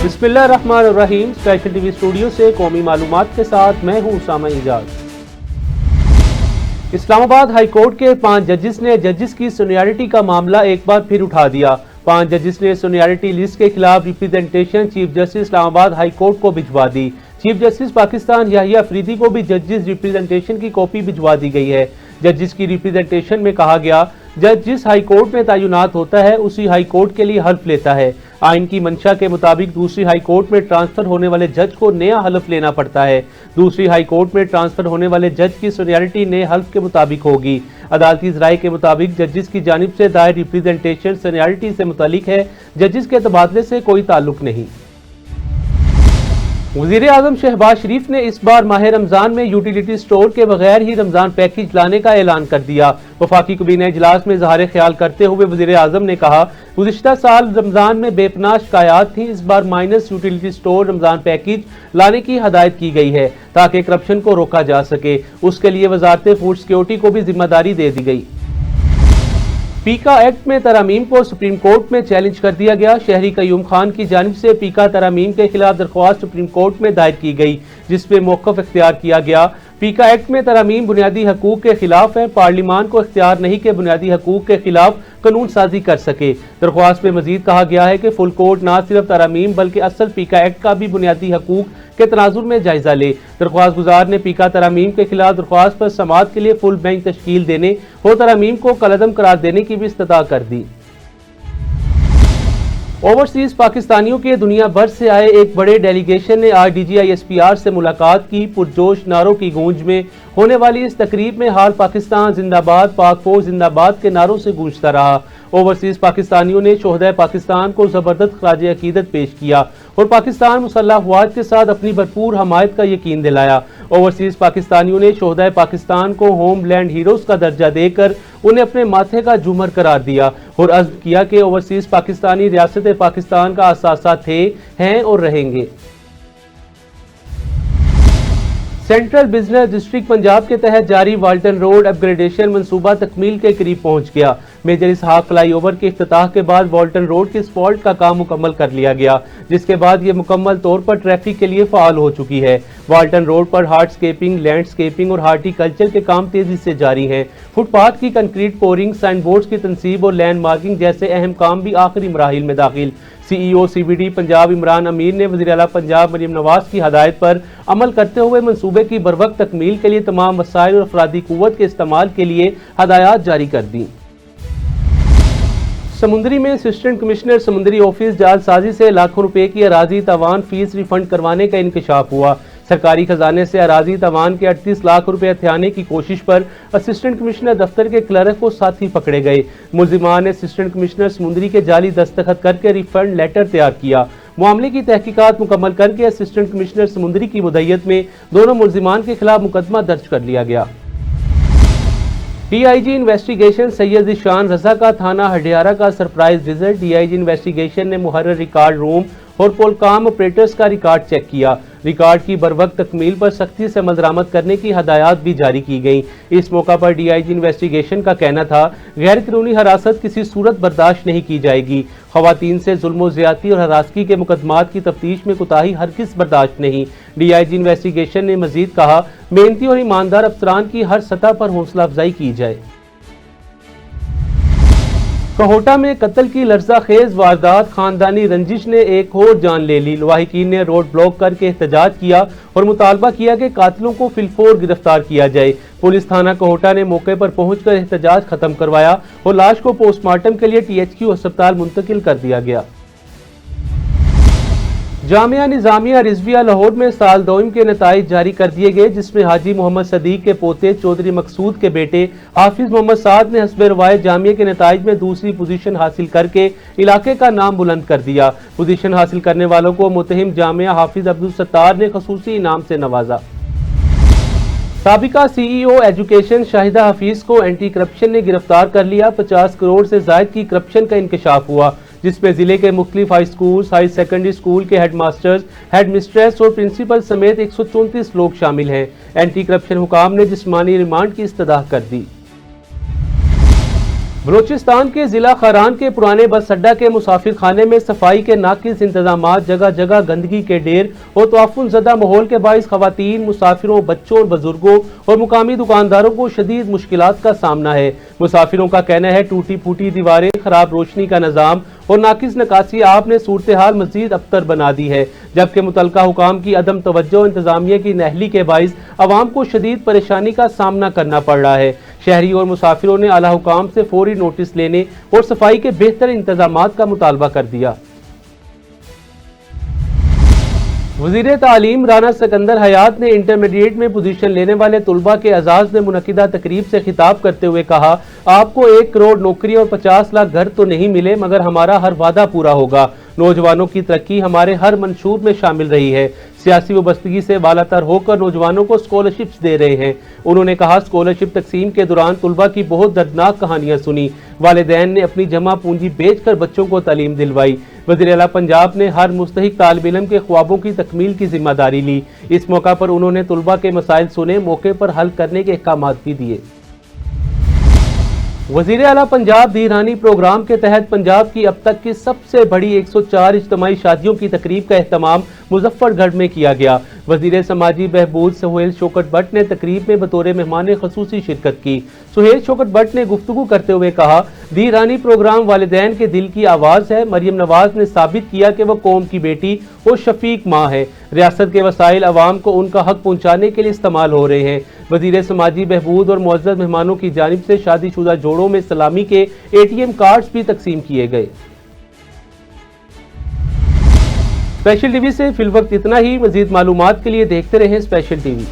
बिस्मिल्लाहिर्रहमानिर्रहीम। Special TV studio से कौमी मालूमात के साथ मैं हूं उसामा इजाज। इस्लामाबाद हाई कोर्ट के 5 जजेस ने जजेस की सीनियरिटी का मामला एक बार फिर उठा दिया। 5 जजेस ने सीनियरिटी लिस्ट के खिलाफ representation chief justice Islamabad high court को भिजवा दी। चीफ जस्टिस पाकिस्तान याहिया अफरीदी को भी जजेस रिप्रेजेंटेशन की कॉपी भिजवा दी गई है। जजेस की रिप्रेजेंटेशन में कहा गया, जज जिस हाई कोर्ट में तैनात होता है उसी हाई कोर्ट के लिए हल्फ लेता है। आइन की मंशा के मुताबिक दूसरी हाई कोर्ट में ट्रांसफर होने वाले जज को नया हल्फ लेना पड़ता है। दूसरी हाई कोर्ट में ट्रांसफर होने वाले जज की सीनियरिटी नए हल्फ के मुताबिक होगी। अदालती राय के मुताबिक जजेस की जानिब से दायर रिप्रेजेंटेशन सीनियरिटी से मुतालिक है, जजेस के तबादले से कोई ताल्लुक नहीं। वज़ीर आज़म शहबाज शरीफ ने इस बार माह रमजान में यूटिलिटी स्टोर के बगैर ही रमजान पैकेज लाने का ऐलान कर दिया। वफाकी काबीना इजलास में ज़ाहिर ख्याल करते हुए वज़ीर आज़म ने कहा, गुज़िश्ता साल रमजान में बेपनाह शिकायत थी, इस बार minus utility store Ramzan package लाने की हदायत की गई है ताकि करप्शन को रोका जा सके। उसके लिए वज़ारत फूड सिक्योरिटी को भी जिम्मेदारी दे दी गई। पीका एक्ट में तरामीम को सुप्रीम कोर्ट में चैलेंज कर दिया गया। शहरी कयूम खान की जानिब से पीका तरामीम के खिलाफ दरख्वास्त सुप्रीम कोर्ट में दायर की गई, जिसपे मौक़िफ़ इख्तियार किया गया। पीका एक्ट में तरामीम बुनियादी हकूक के खिलाफ है, पार्लिमान को इख्तियार नहीं कि बुनियादी हकूक के खिलाफ कानून साजी कर सके। दरख्वास्त में मजीद कहा गया है कि फुल कोर्ट न सिर्फ तरामीम बल्कि असल पीका एक्ट का भी बुनियादी हकूक के तनाजुर में जायजा ले। दरख्वास्त गुजार ने पीका तरामीम के खिलाफ दरख्वास्त पर समाअत के लिए फुल बेंच तश्कील देने और तरामीम को कलअदम करार देने की भी इस्तदा कर दी। ओवरसीज पाकिस्तानियों के दुनिया भर से आए एक बड़े डेलीगेशन ने आज DGI-SPR से मुलाकात की। पुरजोश नारों की गूंज में होने वाली इस तकरीब में हाल पाकिस्तान जिंदाबाद, पाक फौज जिंदाबाद के नारों से गूंजता रहा। ओवरसीज पाकिस्तानियों ने शोहदाए पाकिस्तान को जबरदस्त खराज अकीदत पेश किया और पाकिस्तान मुसल्लह अफवाज के साथ अपनी भरपूर हमायत का यकीन दिलाया। ओवरसीज पाकिस्तानियों ने शोहदाए पाकिस्तान को होमलैंड हीरोज का दर्जा देकर उन्हें अपने माथे का झूमर करार दिया और अज़्म किया कि ओवरसीज पाकिस्तानी रियासत पाकिस्तान का असासा थे, हैं और रहेंगे। सेंट्रल बिजनेस डिस्ट्रिक्ट पंजाब के तहत जारी वाल्टन रोड अपग्रेडेशन मंसूबा तकमील के करीब पहुंच गया। मेजर इसहाक फ्लाईओवर के इफ्तिताह के बाद वाल्टन रोड के स्पॉल्ट का काम मुकम्मल कर लिया गया, जिसके बाद ये मुकम्मल तौर पर ट्रैफिक के लिए फाल हो चुकी है। वाल्टन रोड पर हार्डस्केपिंग, लैंडस्केपिंग और हार्टिकल्चर के काम तेजी से जारी हैं। फुटपाथ की कंक्रीट पोरिंग, साइन बोर्ड्स की तनसीब और लैंड मार्किंग जैसे अहम काम भी आखिरी मराहिल में दाखिल। CEO CBD पंजाब इमरान अमीर ने वज़ीर आला पंजाब मरीम नवाज की हदायत पर अमल करते हुए मंसूबे की बरवक्त तकमील के लिए तमाम वसाइल और अफरादी कुव्वत के इस्तेमाल के लिए हदायत जारी कर दी। समुंदरी में असिस्टेंट कमिश्नर समुंदरी ऑफिस जालसाजी से लाखों रुपए की अराजी तवान फीस रिफंड करवाने का इंकशाफ हुआ। सरकारी खजाने से अराजी तवान के 38 लाख रुपए हथियाने की कोशिश पर असिस्टेंट कमिश्नर दफ्तर के क्लर्क को साथी पकड़े गए। मुल्जिमान ने असिस्टेंट कमिश्नर समुंदरी के जाली दस्तखत करके रिफंड लेटर तैयार किया। मामले की तहकीकात मुकम्मल करके असिस्टेंट कमिश्नर समुंदरी की मुद्दत में दोनों मुल्जिमान के खिलाफ मुकदमा दर्ज कर लिया गया। DIG इन्वेस्टिगेशन सैयद ज़ीशान रज़ा का थाना हडियारा का सरप्राइज विजिट। DIG इन्वेस्टिगेशन ने मुहर्रर रिकॉर्ड रूम और पोलकाम ऑपरेटर्स का रिकॉर्ड चेक किया। रिकॉर्ड की बरवक्त तकमील पर सख्ती से अमल दरामद करने की हदायत भी जारी की गई। इस मौका पर DIG इन्वेस्टिगेशन का कहना था, गैर कानूनी हरासत किसी सूरत बर्दाश्त नहीं की जाएगी। ख़वातीन से जुल्म ज़्यादती और हरासगी के मुकदमात की तफ्तीश में कोताही हरगिज़ बर्दाश्त नहीं। DIG इन्वेस्टिगेशन ने मजीद कहा, मेहनती और ईमानदार अफसरान की हर सतह पर हौसला अफजाई की जाए। कहोटा में कत्ल की लर्जा खेज वारदात, खानदानी रंजिश ने एक और जान ले ली। लवाहिकीन ने रोड ब्लॉक करके एहतजाज किया और मुतालबा किया कि कातिलों को फिलफोर गिरफ्तार किया जाए। पुलिस थाना कहोटा ने मौके पर पहुंचकर एहतजाज खत्म करवाया और लाश को पोस्टमार्टम के लिए THQ अस्पताल मुंतकिल कर दिया गया। जामिया निज़ामिया रिजविया लाहौर में साल दोइम के नताइज जारी कर दिए गए, जिसमें हाजी मोहम्मद सदीक के पोते चौधरी मकसूद के बेटे हाफिज मोहम्मद साद ने हस्बे रवायत जामिया के नताइज में दूसरी पोजीशन हासिल करके इलाके का नाम बुलंद कर दिया। पोजीशन हासिल करने वालों को मुतहिम जामिया हाफिज अब्दुल सत्तार ने खसूसी इनाम से नवाजा। साबिका CEO एजुकेशन शाहिदा हफीज को एंटी करप्शन ने गिरफ्तार कर लिया। 50 करोड़ से जायद की करप्शन का इंकशाफ हुआ, जिसमें जिले के मुख्तलिफ high school, high secondary school के हेड मास्टर्स, हेड मिस्ट्रेस और प्रिंसिपल समेत 134 लोग शामिल हैं। एंटी करप्शन हुकाम ने जिस्मानी रिमांड की इस्तदा कर दी। بلوچستان کے ضلع خاران کے پرانے بس اڈہ کے مسافر خانے میں صفائی کے ناقص انتظامات، جگہ جگہ گندگی کے ڈھیر اور تعفن زدہ ماحول کے باعث خواتین، مسافروں، بچوں اور بزرگوں اور مقامی دکانداروں کو شدید مشکلات کا سامنا ہے۔ مسافروں کا کہنا ہے ٹوٹی پھوٹی دیواریں، خراب روشنی کا نظام اور ناقص نکاسی آپ نے صورتحال مزید ابتر بنا دی ہے، جبکہ متعلقہ حکام کی عدم توجہ اور انتظامیہ کی نااہلی کے باعث عوام کو شدید پریشانی کا سامنا کرنا پڑ رہا ہے۔ شہری اور مسافروں نے اعلیٰ حکام سے فوری نوٹس لینے اور صفائی کے بہتر انتظامات کا مطالبہ کر دیا۔ وزیر تعلیم رانا سکندر حیات نے انٹرمیڈیٹ میں پوزیشن لینے والے طلباء کے اعزاز میں منعقدہ تقریب سے خطاب کرتے ہوئے کہا، آپ کو 1 کروڑ نوکری اور 50 لاکھ گھر تو نہیں ملے، مگر ہمارا ہر وعدہ پورا ہوگا۔ نوجوانوں کی ترقی ہمارے ہر منشور میں شامل رہی ہے۔ سیاسی وابستگی سے بالاتر ہو کر نوجوانوں کو اسکالرشپس دے رہے ہیں۔ انہوں نے کہا، اسکالرشپ تقسیم کے دوران طلباء کی بہت دردناک کہانیاں سنی۔ والدین نے اپنی جمع پونجی بیچ کر بچوں کو تعلیم دلوائی۔ وزیر اعلیٰ پنجاب نے ہر مستحق طالب علم کے خوابوں کی تکمیل کی ذمہ داری لی۔ اس موقع پر انہوں نے طلباء کے مسائل سنے، موقع پر حل کرنے کے احکامات بھی دیے۔ وزیر اعلیٰ پنجاب دھیرانی پروگرام کے تحت پنجاب کی اب تک کی سب سے بڑی 104 اجتماعی شادیوں کی تقریب کا اہتمام مظفر گڑھ میں کیا گیا۔ وزیر سماجی بہبود سہیل شوکت بٹ نے تقریب میں بطور مہمان خصوصی شرکت کی۔ سہیل شوکت بٹ نے گفتگو کرتے ہوئے کہا، دھیرانی پروگرام والدین کے دل کی آواز ہے۔ مریم نواز نے ثابت کیا کہ وہ قوم کی بیٹی اور شفیق ماں ہے۔ ریاست کے وسائل عوام کو ان کا حق پہنچانے کے لیے استعمال ہو رہے ہیں۔ وزیر سماجی بہبود اور معزز مہمانوں کی جانب سے شادی شدہ جوڑوں میں سلامی کے ATM کارڈز بھی تقسیم کیے گئے۔ اسپیشل ٹی وی سے فی الوقت اتنا ہی۔ مزید معلومات کے لیے دیکھتے رہیں اسپیشل ٹی وی۔